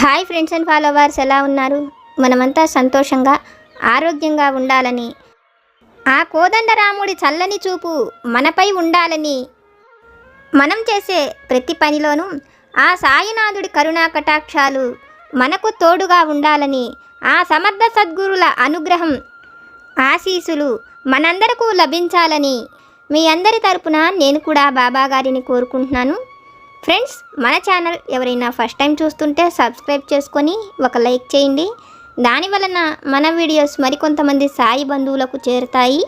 Hi friends and followers, ఎలా ఉన్నారు? మనమంతా సంతోషంగా ఆరోగ్యంగా ఉండాలని, ఆ కోదండరాముడి చల్లని చూపు మనపై ఉండాలని, మనం చేసే ప్రతి పనిలోనూ ఆ సాయినాథుడి కరుణా కటాక్షాలు మనకు తోడుగా ఉండాలని, ఆ సమర్థ సద్గురుల అనుగ్రహం ఆశీస్సులు మనందరకు లభించాలని మీ అందరి తరపున నేను కూడా బాబా గారిని కోరుకుంటున్నాను. ఫ్రెండ్స్, మన ఛానల్ ఎవరైనా ఫస్ట్ టైం చూస్తుంటే సబ్స్క్రైబ్ చేసుకొని ఒక లైక్ చేయండి. దానివలన మన వీడియోస్ మరికొంతమంది సాయి బంధువులకు చేరుతాయి.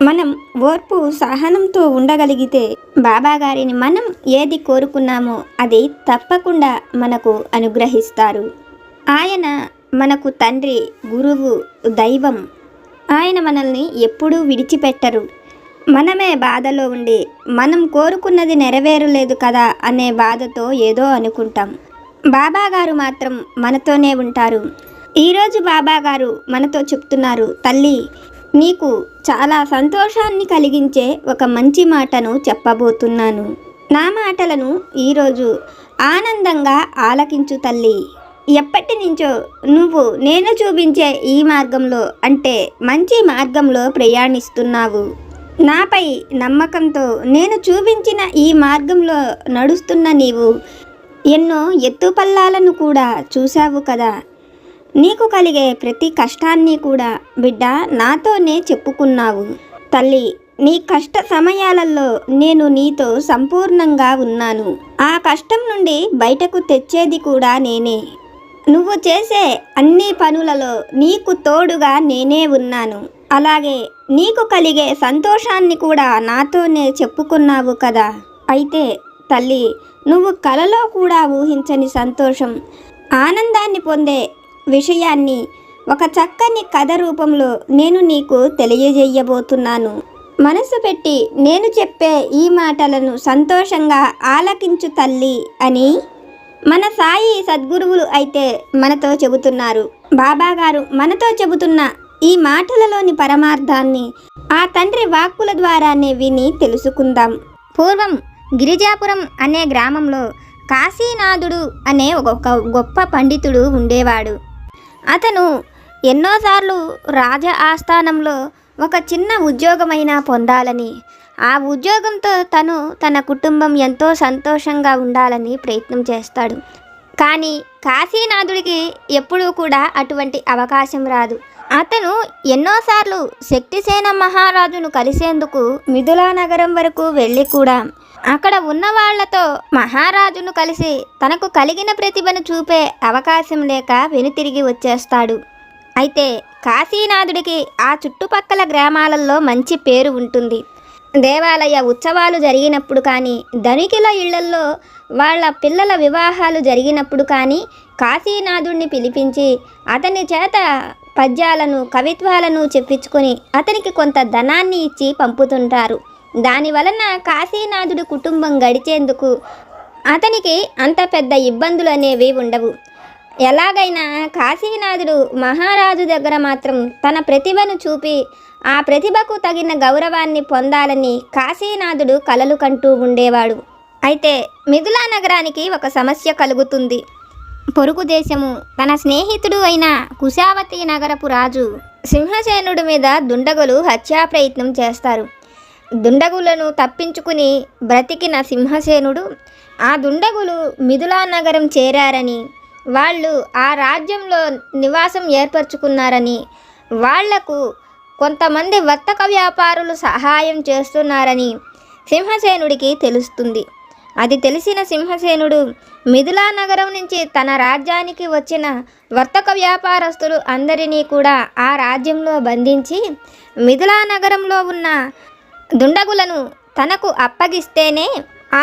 మనం ఓర్పు సహనంతో ఉండగలిగితే బాబా గారిని మనం ఏది కోరుకున్నామో అది తప్పకుండా మనకు అనుగ్రహిస్తారు. ఆయన మనకు తండ్రి, గురువు, దైవం. ఆయన మనల్ని ఎప్పుడూ విడిచిపెట్టరు. మనమే బాధలో ఉండి మనం కోరుకున్నది నెరవేరలేదు కదా అనే బాధతో ఏదో అనుకుంటాం. బాబా గారు మాత్రం మనతోనే ఉంటారు. ఈరోజు బాబా గారు మనతో చెప్తున్నారు, తల్లి, నీకు చాలా సంతోషాన్ని కలిగించే ఒక మంచి మాటను చెప్పబోతున్నాను. నా మాటలను ఈరోజు ఆనందంగా ఆలకించు తల్లి. ఎప్పటి నుంచో నువ్వు నేను చూపించే ఈ మార్గంలో, అంటే మంచి మార్గంలో ప్రయాణిస్తున్నావు. నాపై నమ్మకంతో నేను చూపించిన ఈ మార్గంలో నడుస్తున్న నీవు ఎన్నో ఎత్తుపల్లాలను కూడా చూశావు కదా. నీకు కలిగే ప్రతి కష్టాన్ని కూడా బిడ్డ నాతోనే చెప్పుకున్నావు. తల్లి, నీ కష్ట సమయాలలో నేను నీతో సంపూర్ణంగా ఉన్నాను. ఆ కష్టం నుండి బయటకు తెచ్చేది కూడా నేనే. నువ్వు చేసే అన్ని పనులలో నీకు తోడుగా నేనే ఉన్నాను. అలాగే నీకు కలిగే సంతోషాన్ని కూడా నాతోనే చెప్పుకున్నావు కదా. అయితే తల్లి, నువ్వు కలలో కూడా ఊహించని సంతోషం, ఆనందాన్ని పొందే విషయాన్ని ఒక చక్కని కథ రూపంలో నేను నీకు తెలియజేయబోతున్నాను. మనసు పెట్టి నేను చెప్పే ఈ మాటలను సంతోషంగా ఆలకించు తల్లి అని మన సాయి సద్గురువులు అయితే మనతో చెబుతున్నారు. బాబా గారు మనతో చెబుతున్న ఈ మాటలలోని పరమార్థాన్ని ఆ తండ్రి వాక్కుల ద్వారానే విని తెలుసుకుందాం. పూర్వం గిరిజాపురం అనే గ్రామంలో కాశీనాథుడు అనే ఒక గొప్ప పండితుడు ఉండేవాడు. అతను ఎన్నోసార్లు రాజ ఆస్థానంలో ఒక చిన్న ఉద్యోగమైనా పొందాలని, ఆ ఉద్యోగంతో తన కుటుంబం ఎంతో సంతోషంగా ఉండాలని ప్రయత్నం చేస్తాడు. కానీ కాశీనాథుడికి ఎప్పుడూ కూడా అటువంటి అవకాశం రాదు. అతను ఎన్నోసార్లు శక్తిసేన మహారాజును కలిసేందుకు మిథులా నగరం వరకు వెళ్ళి కూడా అక్కడ ఉన్న వాళ్లతో మహారాజును కలిసి తనకు కలిగిన ప్రతిభను చూపే అవకాశం లేక వెనుతిరిగి వచ్చేస్తాడు. అయితే కాశీనాథుడికి ఆ చుట్టుపక్కల గ్రామాలలో మంచి పేరు ఉంటుంది. దేవాలయ ఉత్సవాలు జరిగినప్పుడు కానీ, ధనికుల ఇళ్లల్లో వాళ్ళ పిల్లల వివాహాలు జరిగినప్పుడు కానీ కాశీనాథుడిని పిలిపించి అతని చేత పద్యాలను, కవిత్వాలను చెప్పించుకొని అతనికి కొంత ధనాన్ని ఇచ్చి పంపుతుంటారు. దానివలన కాశీనాథుడి కుటుంబం గడిచేందుకు అతనికి అంత పెద్ద ఇబ్బందులు అనేవి ఉండవు. ఎలాగైనా కాశీనాథుడు మహారాజు దగ్గర మాత్రం తన ప్రతిభను చూపి ఆ ప్రతిభకు తగిన గౌరవాన్ని పొందాలని కాశీనాథుడు కలలు కంటూ ఉండేవాడు. అయితే మిథులా నగరానికి ఒక సమస్య కలుగుతుంది. పొరుగు దేశము తన స్నేహితుడు అయిన కుశావతి నగరపు రాజు సింహసేనుడి మీద దుండగులు హత్యా ప్రయత్నం చేస్తారు. దుండగులను తప్పించుకుని బ్రతికిన సింహసేనుడు ఆ దుండగులు మిథులా నగరం చేరారని, వాళ్ళు ఆ రాజ్యంలో నివాసం ఏర్పరచుకున్నారని, వాళ్లకు కొంతమంది వర్తక వ్యాపారులు సహాయం చేస్తున్నారని సింహసేనుడికి తెలుస్తుంది. అది తెలిసిన సింహసేనుడు మిథులా నగరం నుంచి తన రాజ్యానికి వచ్చిన వర్తక వ్యాపారస్తులు అందరినీ కూడా ఆ రాజ్యంలో బంధించి మిథులా నగరంలో ఉన్న దుండగులను తనకు అప్పగిస్తేనే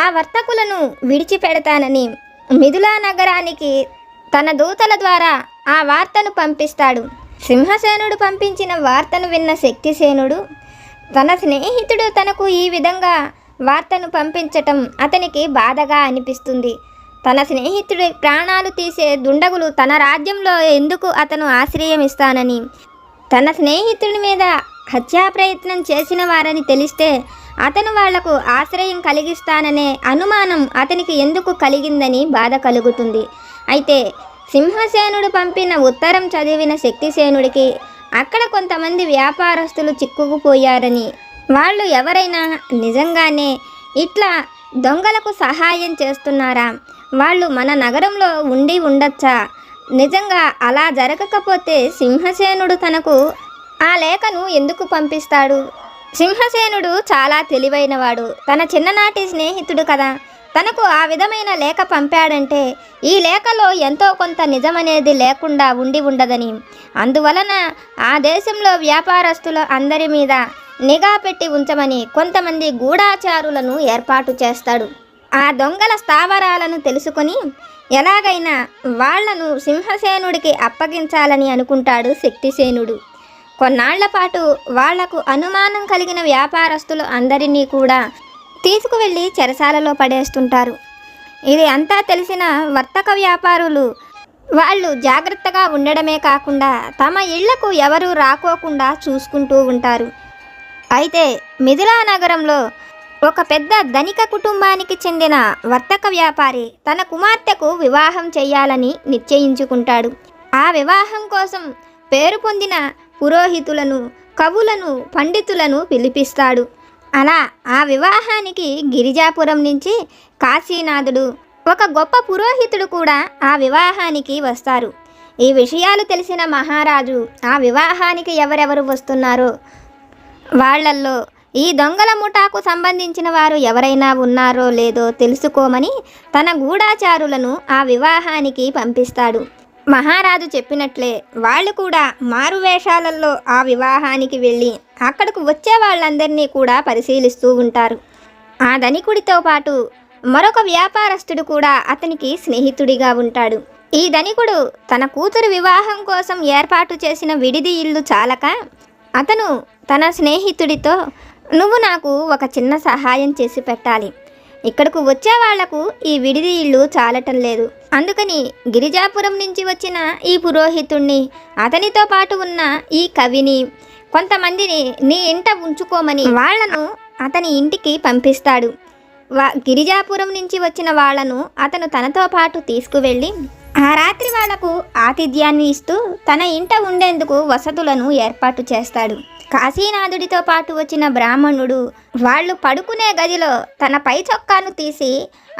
ఆ వర్తకులను విడిచిపెడతానని మిథులా నగరానికి తన దూతల ద్వారా ఆ వార్తను పంపిస్తాడు. సింహసేనుడు పంపించిన వార్తను విన్న శక్తిసేనుడు తన స్నేహితుడు తనకు ఈ విధంగా వార్తను పంపించటం అతనికి బాధగా అనిపిస్తుంది. తన స్నేహితుడి ప్రాణాలు తీసే దుండగులు తన రాజ్యంలో ఎందుకు అతను ఆశ్రయం ఇస్తానని, తన స్నేహితుడి మీద హత్యా ప్రయత్నం చేసిన వారని తెలిస్తే అతను వాళ్లకు ఆశ్రయం కలిగిస్తాననే అనుమానం అతనికి ఎందుకు కలిగిందని బాధ కలుగుతుంది. అయితే సింహసేనుడు పంపిన ఉత్తరం చదివిన శక్తిసేనుడికి అక్కడ కొంతమంది వ్యాపారస్తులు చిక్కుకుపోయారని, వాళ్ళు ఎవరైనా నిజంగానే ఇట్లా దొంగలకు సహాయం చేస్తున్నారా, వాళ్ళు మన నగరంలో ఉండి ఉండొచ్చా, నిజంగా అలా జరగకపోతే సింహసేనుడు తనకు ఆ లేఖను ఎందుకు పంపిస్తాడు? సింహసేనుడు చాలా తెలివైనవాడు, తన చిన్ననాటి స్నేహితుడు కదా, తనకు ఆ విధమైన లేఖ పంపాడంటే ఈ లేఖలో ఎంతో కొంత నిజమనేది లేకుండా ఉండి ఉండదని, అందువలన ఆ దేశంలో వ్యాపారస్తుల అందరి మీద నిఘా పెట్టి ఉంచమని కొంతమంది గూఢాచారులను ఏర్పాటు చేస్తాడు. ఆ దొంగల స్థావరాలను తెలుసుకొని ఎలాగైనా వాళ్లను సింహసేనుడికి అప్పగించాలని అనుకుంటాడు శక్తిసేనుడు. కొన్నాళ్ల పాటు వాళ్లకు అనుమానం కలిగిన వ్యాపారస్తులు అందరినీ కూడా తీసుకువెళ్ళి చెరసాలలో పడేస్తుంటారు. ఇది అంతా తెలిసిన వర్తక వ్యాపారులు వాళ్ళు జాగ్రత్తగా ఉండడమే కాకుండా తమ ఇళ్లకు ఎవరూ రాకోకుండా చూసుకుంటూ ఉంటారు. అయితే మిథిలా నగరంలో ఒక పెద్ద ధనిక కుటుంబానికి చెందిన వర్తక వ్యాపారి తన కుమార్తెకు వివాహం చేయాలని నిశ్చయించుకుంటాడు. ఆ వివాహం కోసం పేరు పొందిన పురోహితులను, కవులను, పండితులను పిలిపిస్తాడు. అలా ఆ వివాహానికి గిరిజాపురం నుంచి కాశీనాథుడు, ఒక గొప్ప పురోహితుడు కూడా ఆ వివాహానికి వస్తారు. ఈ విషయాలు తెలిసిన మహారాజు ఆ వివాహానికి ఎవరెవరు వస్తున్నారో వాళ్లల్లో ఈ దొంగల ముఠాకు సంబంధించిన వారు ఎవరైనా ఉన్నారో లేదో తెలుసుకోమని తన గూఢాచారులను ఆ వివాహానికి పంపిస్తాడు. మహారాజు చెప్పినట్లే వాళ్ళు కూడా మారువేషాలలో ఆ వివాహానికి వెళ్ళి అక్కడకు వచ్చే వాళ్ళందరినీ కూడా పరిశీలిస్తూ ఉంటారు. ఆ ధనికుడితో పాటు మరొక వ్యాపారస్తుడు కూడా అతనికి స్నేహితుడిగా ఉంటాడు. ఈ ధనికుడు తన కూతురు వివాహం కోసం ఏర్పాటు చేసిన విడిది ఇల్లు చాలక అతను తన స్నేహితుడితో, నువ్వు నాకు ఒక చిన్న సహాయం చేసి పెట్టాలి, ఇక్కడకు వచ్చే వాళ్లకు ఈ విడిది ఇల్లు చాలటం లేదు, అందుకని గిరిజాపురం నుంచి వచ్చిన ఈ పురోహితుణ్ణి, అతనితో పాటు ఉన్న ఈ కవిని, కొంతమందిని నీ ఇంట ఉంచుకోమని వాళ్లను అతని ఇంటికి పంపిస్తాడు. గిరిజాపురం నుంచి వచ్చిన వాళ్లను అతను తనతో పాటు తీసుకువెళ్ళి ఆ రాత్రి వాళ్లకు ఆతిథ్యాన్ని ఇస్తూ తన ఇంట ఉండేందుకు వసతులను ఏర్పాటు చేస్తాడు. కాశీనాథుడితో పాటు వచ్చిన బ్రాహ్మణుడు వాళ్ళు పడుకునే గదిలో తన పై చొక్కాను తీసి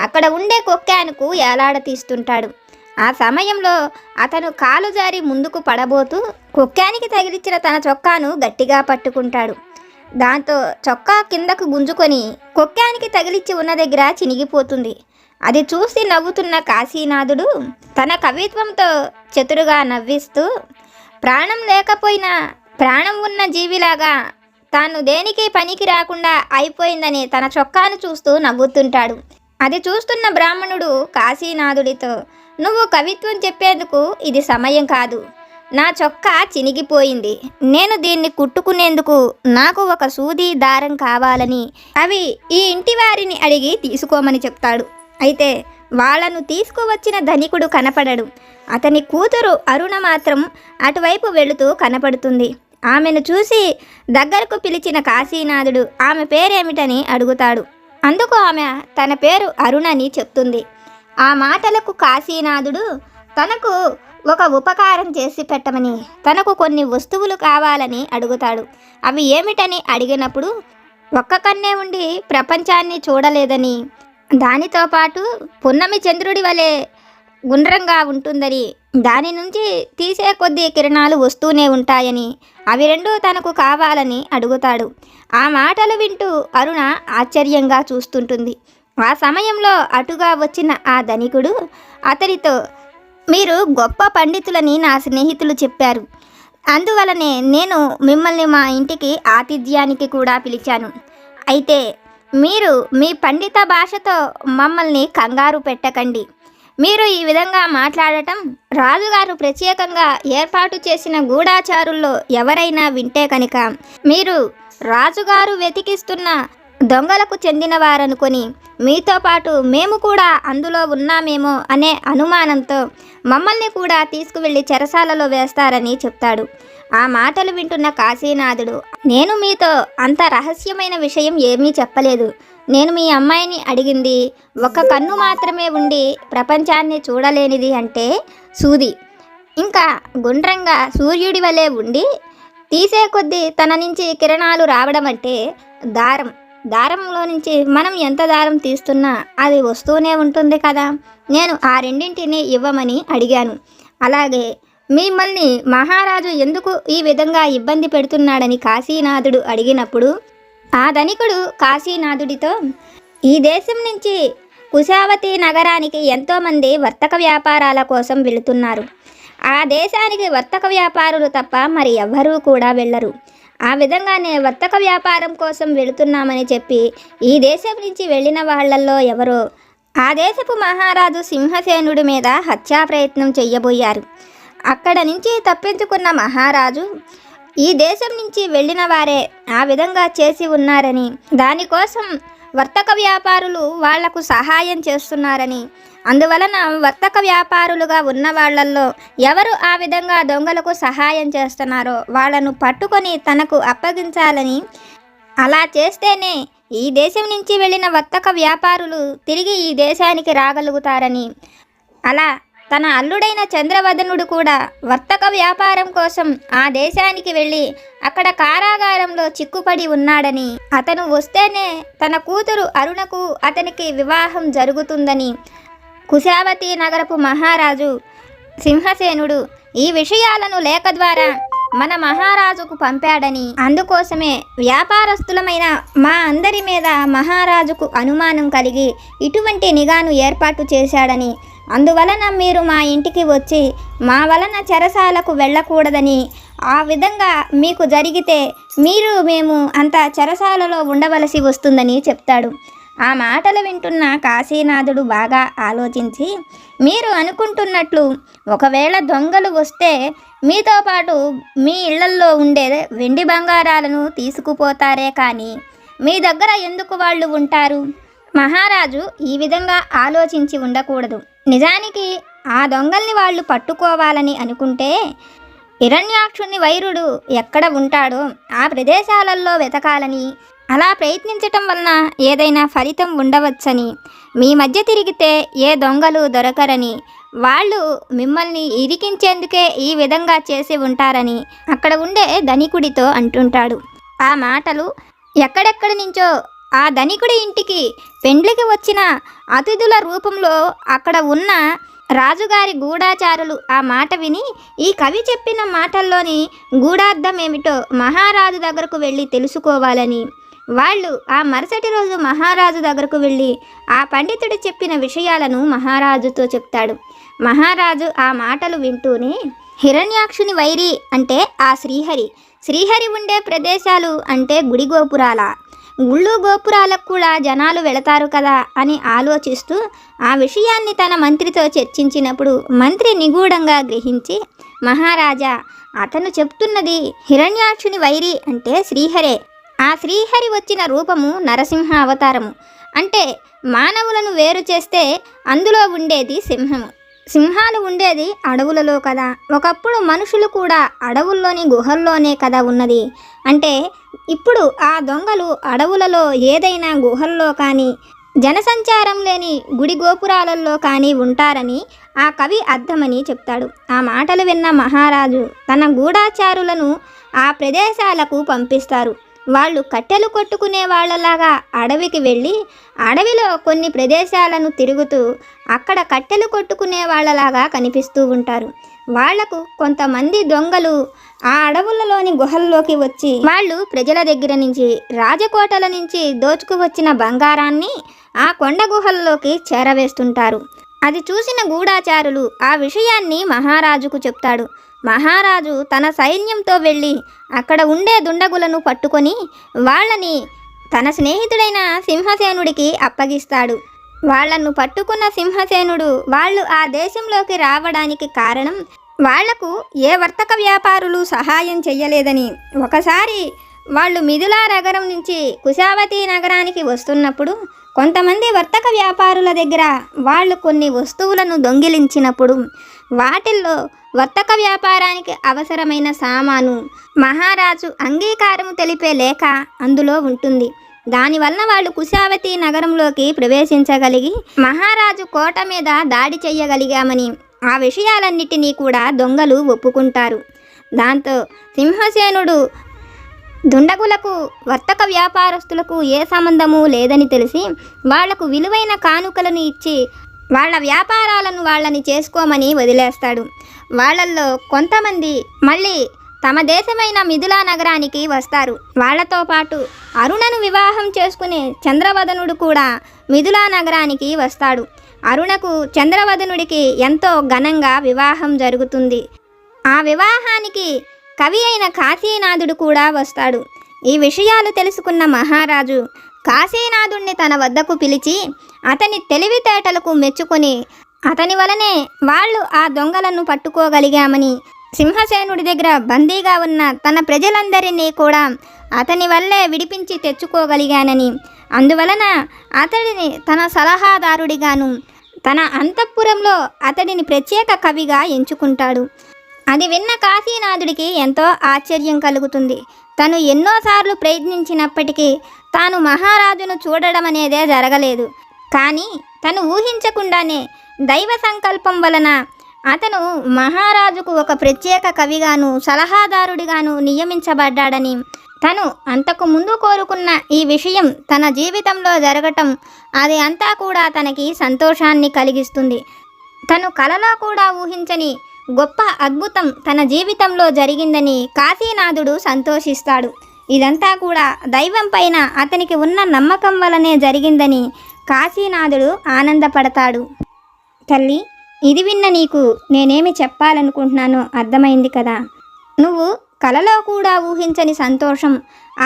అక్కడ ఉండే కొక్కానుకు ఏలాడతీస్తుంటాడు. ఆ సమయంలో అతను కాలు జారి ముందుకు పడబోతూ కొక్కానికి తగిలించిన తన చొక్కాను గట్టిగా పట్టుకుంటాడు. దాంతో చొక్కా కిందకు గుంజుకొని కొక్కానికి తగిలించి ఉన్న దగ్గర చినిగిపోతుంది. అది చూసి నవ్వుతున్న కాశీనాథుడు తన కవిత్వంతో చతురుగా నవ్విస్తూ, ప్రాణం లేకపోయినా ప్రాణం ఉన్న జీవిలాగా తాను దేనికి పనికి రాకుండా అయిపోయిందని తన చొక్కాను చూస్తూ నవ్వుతుంటాడు. అది చూస్తున్న బ్రాహ్మణుడు కాశీనాథుడితో, నువ్వు కవిత్వం చెప్పేందుకు ఇది సమయం కాదు, నా చొక్కా చినిగిపోయింది, నేను దీన్ని కుట్టుకునేందుకు నాకు ఒక సూది దారం కావాలని అవి ఈ ఇంటి వారిని అడిగి తీసుకోమని చెప్తాడు. అయితే వాళ్లను తీసుకువచ్చిన ధనికుడు కనపడడు. అతని కూతురు అరుణ మాత్రం అటువైపు వెళుతూ కనపడుతుంది. ఆమెను చూసి దగ్గరకు పిలిచిన కాశీనాథుడు ఆమె పేరేమిటని అడుగుతాడు. అందుకు ఆమె తన పేరు అరుణని చెప్తుంది. ఆ మాటలకు కాశీనాథుడు తనకు ఒక ఉపకారం చేసి పెట్టమని, తనకు కొన్ని వస్తువులు కావాలని అడుగుతాడు. అవి ఏమిటని అడిగినప్పుడు, ఒక్క కన్నే ఉండి ప్రపంచాన్ని చూడలేదని, దానితో పాటు పున్నమి చంద్రుడి వలె గుండ్రంగా ఉంటుందని, దాని నుంచి తీసే కొద్దీ కిరణాలు వస్తూనే ఉంటాయని, అవి రెండూ తనకు కావాలని అడుగుతాడు. ఆ మాటలు వింటూ అరుణ ఆశ్చర్యంగా చూస్తుంటుంది. ఆ సమయంలో అటుగా వచ్చిన ఆ ధనికుడు అతనితో, మీరు గొప్ప పండితులని నా స్నేహితులు చెప్పారు, అందువలనే నేను మిమ్మల్ని మా ఇంటికి ఆతిథ్యానికి కూడా పిలిచాను. అయితే మీరు మీ పండిత భాషతో మమ్మల్ని కంగారు పెట్టకండి. మీరు ఈ విధంగా మాట్లాడటం రాజుగారు ప్రత్యేకంగా ఏర్పాటు చేసిన గూఢాచారుల్లో ఎవరైనా వింటే కనుక మీరు రాజుగారు వెతికిస్తున్న దొంగలకు చెందినవారనుకొని మీతో పాటు మేము కూడా అందులో ఉన్నామేమో అనే అనుమానంతో మమ్మల్ని కూడా తీసుకువెళ్ళి చెరసాలలో వేస్తారని చెప్తాడు. ఆ మాటలు వింటున్న కాశీనాథుడు, నేను మీతో అంత రహస్యమైన విషయం ఏమీ చెప్పలేదు, నేను మీ అమ్మాయిని అడిగింది ఒక కన్ను మాత్రమే ఉండి ప్రపంచాన్ని చూడలేనిది అంటే సూది, ఇంకా గుండ్రంగా సూర్యుడి వలె ఉండి తీసే కొద్దీ తన నుంచి కిరణాలు రావడం అంటే దారం. దారంలో నుంచి మనం ఎంత దారం తీస్తున్నా అది వస్తూనే ఉంటుంది కదా. నేను ఆ రెండింటిని ఇవ్వమని అడిగాను. అలాగే మిమ్మల్ని మహారాజు ఎందుకు ఈ విధంగా ఇబ్బంది పెడుతున్నాడని కాశీనాథుడు అడిగినప్పుడు ఆ ధనికుడు కాశీనాథుడితో, ఈ దేశం నుంచి కుశావతి నగరానికి ఎంతోమంది వర్తక వ్యాపారాల కోసం వెళుతున్నారు. ఆ దేశానికి వర్తక వ్యాపారులు తప్ప మరి ఎవ్వరూ కూడా వెళ్ళరు. ఆ విధంగానే వర్తక వ్యాపారం కోసం వెళుతున్నామని చెప్పి ఈ దేశం నుంచి వెళ్ళిన వాళ్ళల్లో ఎవరో ఆ దేశపు మహారాజు సింహసేనుడి మీద హత్యా ప్రయత్నం చెయ్యబోయారు. అక్కడ నుంచి తప్పించుకున్న మహారాజు ఈ దేశం నుంచి వెళ్ళిన వారే ఆ విధంగా చేసి ఉన్నారని, దానికోసం వర్తక వ్యాపారులు వాళ్లకు సహాయం చేస్తున్నారని, అందువలన వర్తక వ్యాపారులుగా ఉన్న వాళ్లల్లో ఎవరు ఆ విధంగా దొంగలకు సహాయం చేస్తున్నారో వాళ్లను పట్టుకొని తనకు అప్పగించాలని, అలా చేస్తేనే ఈ దేశం నుంచి వెళ్ళిన వర్తక వ్యాపారులు తిరిగి ఈ దేశానికి రాగలుగుతారని, అలా తన అల్లుడైన చంద్రవదనుడు కూడా వర్తక వ్యాపారం కోసం ఆ దేశానికి వెళ్ళి అక్కడ కారాగారంలో చిక్కుపడి ఉన్నాడని, అతను వస్తేనే తన కూతురు అరుణకు అతనికి వివాహం జరుగుతుందని కుశావతి నగరపు మహారాజు సింహసేనుడు ఈ విషయాలను లేఖ ద్వారా మన మహారాజుకు పంపాడని, అందుకోసమే వ్యాపారస్తులమైన మా అందరి మీద మహారాజుకు అనుమానం కలిగి ఇటువంటి నిఘాను ఏర్పాటు చేశాడని, అందువలన మీరు మా ఇంటికి వచ్చి మా వలన చెరసాలకు వెళ్ళకూడదని, ఆ విధంగా మీకు జరిగితే మేము అంత చెరసాలలో ఉండవలసి వస్తుందని చెప్తాడు. ఆ మాటలు వింటున్న కాశీనాథుడు బాగా ఆలోచించి, మీరు అనుకుంటున్నట్లు ఒకవేళ దొంగలు వస్తే మీతో పాటు మీ ఇళ్లల్లో ఉండే వెండి బంగారాలను తీసుకుపోతారే కానీ మీ దగ్గర ఎందుకు వాళ్ళు ఉంటారు? మహారాజు ఈ విధంగా ఆలోచించి ఉండకూడదు. నిజానికి ఆ దొంగల్ని వాళ్ళు పట్టుకోవాలని అనుకుంటే హిరణ్యాక్షుని వైరుడు ఎక్కడ ఉంటాడో ఆ ప్రదేశాలలో వెతకాలని, అలా ప్రయత్నించటం వలన ఏదైనా ఫలితం ఉండవచ్చని, మీ మధ్య తిరిగితే ఏ దొంగలు దొరకరని, వాళ్ళు మిమ్మల్ని ఇరికించేందుకే ఈ విధంగా చేసి ఉంటారని అక్కడ ఉండే ధనికుడితో అంటుంటాడు. ఆ మాటలు ఎక్కడెక్కడి నుంచో ఆ ధనికుడి ఇంటికి పెండ్లికి వచ్చిన అతిథుల రూపంలో అక్కడ ఉన్న రాజుగారి గూఢాచారులు ఆ మాట విని ఈ కవి చెప్పిన మాటల్లోని గూఢార్థం ఏమిటో మహారాజు దగ్గరకు వెళ్ళి తెలుసుకోవాలని వాళ్ళు ఆ మరుసటి రోజు మహారాజు దగ్గరకు వెళ్ళి ఆ పండితుడు చెప్పిన విషయాలను మహారాజుతో చెప్తాడు. మహారాజు ఆ మాటలు వింటూనే హిరణ్యాక్షుని వైరి అంటే ఆ శ్రీహరి ఉండే ప్రదేశాలు అంటే గుడి గోపురాల, గుళ్ళు గోపురాలకు కూడా జనాలు వెళతారు కదా అని ఆలోచిస్తూ ఆ విషయాన్ని తన మంత్రితో చర్చించినప్పుడు మంత్రి నిగూఢంగా గ్రహించి, మహారాజా, అతను చెప్తున్నది హిరణ్యాక్షుని వైరి అంటే శ్రీహరే. ఆ శ్రీహరి వచ్చిన రూపము నరసింహ అవతారము. అంటే మానవులను వేరు చేస్తే అందులో ఉండేది సింహము. సింహాలు ఉండేది అడవులలో కదా. ఒకప్పుడు మనుషులు కూడా అడవుల్లోని గుహల్లోనే కదా ఉన్నది. అంటే ఇప్పుడు ఆ దొంగలు అడవులలో ఏదైనా గుహల్లో కానీ జనసంచారం లేని గుడి గోపురాలలో కానీ ఉంటారని ఆ కవి అర్థమని చెప్తాడు. ఆ మాటలు విన్న మహారాజు తన గూఢాచారులను ఆ ప్రదేశాలకు పంపిస్తారు. వాళ్ళు కట్టెలు కొట్టుకునే వాళ్ళలాగా అడవికి వెళ్ళి అడవిలో కొన్ని ప్రదేశాలను తిరుగుతూ అక్కడ కట్టెలు కొట్టుకునే వాళ్ళలాగా కనిపిస్తూ ఉంటారు. వాళ్లకు కొంతమంది దొంగలు ఆ అడవులలోని గుహల్లోకి వచ్చి వాళ్ళు ప్రజల దగ్గర నుంచి రాజకోటల నుంచి దోచుకువచ్చిన బంగారాన్ని ఆ కొండ గుహల్లోకి చేరవేస్తుంటారు. అది చూసిన గూఢాచారులు ఆ విషయాన్ని మహారాజుకు చెప్తాడు. మహారాజు తన సైన్యంతో వెళ్ళి అక్కడ ఉండే దుండగులను పట్టుకొని వాళ్ళని తన స్నేహితుడైన సింహసేనుడికి అప్పగిస్తాడు. వాళ్లను పట్టుకున్న సింహసేనుడు వాళ్ళు ఆ దేశంలోకి రావడానికి కారణం వాళ్లకు ఏ వర్తక వ్యాపారులు సహాయం చెయ్యలేదని, ఒకసారి వాళ్ళు మిథిలా నగరం నుంచి కుశావతి నగరానికి వస్తున్నప్పుడు కొంతమంది వర్తక వ్యాపారుల దగ్గర వాళ్ళు కొన్ని వస్తువులను దొంగిలించినప్పుడు వాటిల్లో వర్తక వ్యాపారానికి అవసరమైన సామాను మహారాజు అంగీకారం తెలిపే లేఖ అందులో ఉంటుంది. దానివలన వాళ్ళు కుశావతి నగరంలోకి ప్రవేశించగలిగి మహారాజు కోట మీద దాడి చెయ్యగలిగామని ఆ విషయాలన్నిటినీ కూడా దొంగలు ఒప్పుకుంటారు. దాంతో సింహసేనుడు దుండగులకు వర్తక వ్యాపారస్తులకు ఏ సంబంధము లేదని తెలిసి వాళ్లకు విలువైన కానుకలను ఇచ్చి వాళ్ళ వ్యాపారాలను వాళ్ళని చేసుకోమని వదిలేస్తాడు. వాళ్ళల్లో కొంతమంది మళ్ళీ తమ దేశమైన మిథిలా నగరానికి వస్తారు. వాళ్లతో పాటు అరుణను వివాహం చేసుకునే చంద్రవదనుడు కూడా మిథిలా నగరానికి వస్తాడు. అరుణకు చంద్రవదనుడికి ఎంతో ఘనంగా వివాహం జరుగుతుంది. ఆ వివాహానికి కవి అయిన కాశీనాథుడు కూడా వస్తాడు. ఈ విషయాలు తెలుసుకున్న మహారాజు కాశీనాథుణ్ణి తన వద్దకు పిలిచి అతని తెలివితేటలకు మెచ్చుకొని అతని వలనే వాళ్ళు ఆ దొంగలను పట్టుకోగలిగామని, సింహసేనుడి దగ్గర బందీగా ఉన్న తన ప్రజలందరినీ కూడా అతని వల్లే విడిపించి తెచ్చుకోగలిగానని, అందువలన అతడిని తన సలహాదారుడిగాను తన అంతఃపురంలో అతడిని ప్రత్యేక కవిగా ఎంచుకుంటాడు. అది విన్న కాశీనాథుడికి ఎంతో ఆశ్చర్యం కలుగుతుంది. తను ఎన్నోసార్లు ప్రయత్నించినప్పటికీ తాను మహారాజును చూడడం అనేదే జరగలేదు. కానీ తను ఊహించకుండానే దైవ సంకల్పం వలన అతను మహారాజుకు ఒక ప్రత్యేక కవిగాను సలహాదారుడిగాను నియమించబడ్డాడని, తను అంతకు ముందు కోరుకున్న ఈ విషయం తన జీవితంలో జరగటం అది అంతా కూడా తనకి సంతోషాన్ని కలిగిస్తుంది. తను కలలో కూడా ఊహించని గొప్ప అద్భుతం తన జీవితంలో జరిగిందని కాశీనాథుడు సంతోషిస్తాడు. ఇదంతా కూడా దైవం పైన అతనికి ఉన్న నమ్మకం వలనే జరిగిందని కాశీనాథుడు ఆనందపడతాడు. తల్లి, ఇది విన్న నీకు నేనేమి చెప్పాలనుకుంటున్నానో అర్థమైంది కదా. నువ్వు కలలో కూడా ఊహించని సంతోషం,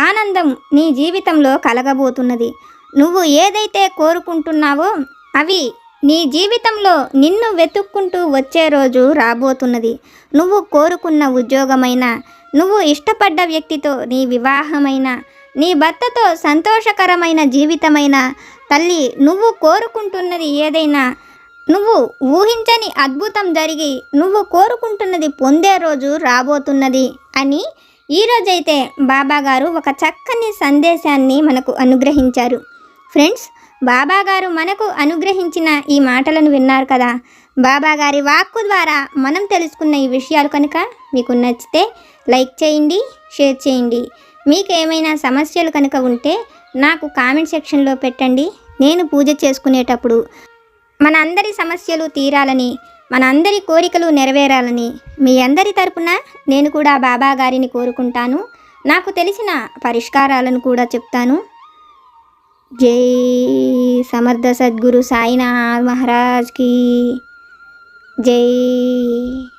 ఆనందం నీ జీవితంలో కలగబోతున్నది. నువ్వు ఏదైతే కోరుకుంటున్నావో అవి నీ జీవితంలో నిన్ను వెతుక్కుంటూ వచ్చే రోజు రాబోతున్నది. నువ్వు కోరుకున్న ఉద్యోగమైనా, నువ్వు ఇష్టపడ్డ వ్యక్తితో నీ వివాహమైనా, నీ భర్తతో సంతోషకరమైన జీవితమైనా, తల్లి నువ్వు కోరుకుంటున్నది ఏదైనా, నువ్వు ఊహించని అద్భుతం జరిగి నువ్వు కోరుకుంటున్నది పొందే రోజు రాబోతున్నది అని ఈరోజైతే బాబాగారు ఒక చక్కని సందేశాన్ని మనకు అనుగ్రహించారు. ఫ్రెండ్స్, బాబాగారు మనకు అనుగ్రహించిన ఈ మాటలను విన్నారు కదా. బాబాగారి వాక్కు ద్వారా మనం తెలుసుకున్న ఈ విషయాలు కనుక మీకు నచ్చితే లైక్ చేయండి, షేర్ చేయండి. మీకు ఏమైనా సమస్యలు కనుక ఉంటే నాకు కామెంట్ సెక్షన్లో పెట్టండి. నేను పూజ చేసుకునేటప్పుడు మన అందరి సమస్యలు తీరాలని, మన అందరి కోరికలు నెరవేరాలని మీ అందరి తరపున నేను కూడా బాబా గారిని కోరుకుంటాను. నాకు తెలిసిన పరిష్కారాలను కూడా చెప్తాను. జై సమర్థ సద్గురు సాయినాథ్ మహారాజ్ की जय।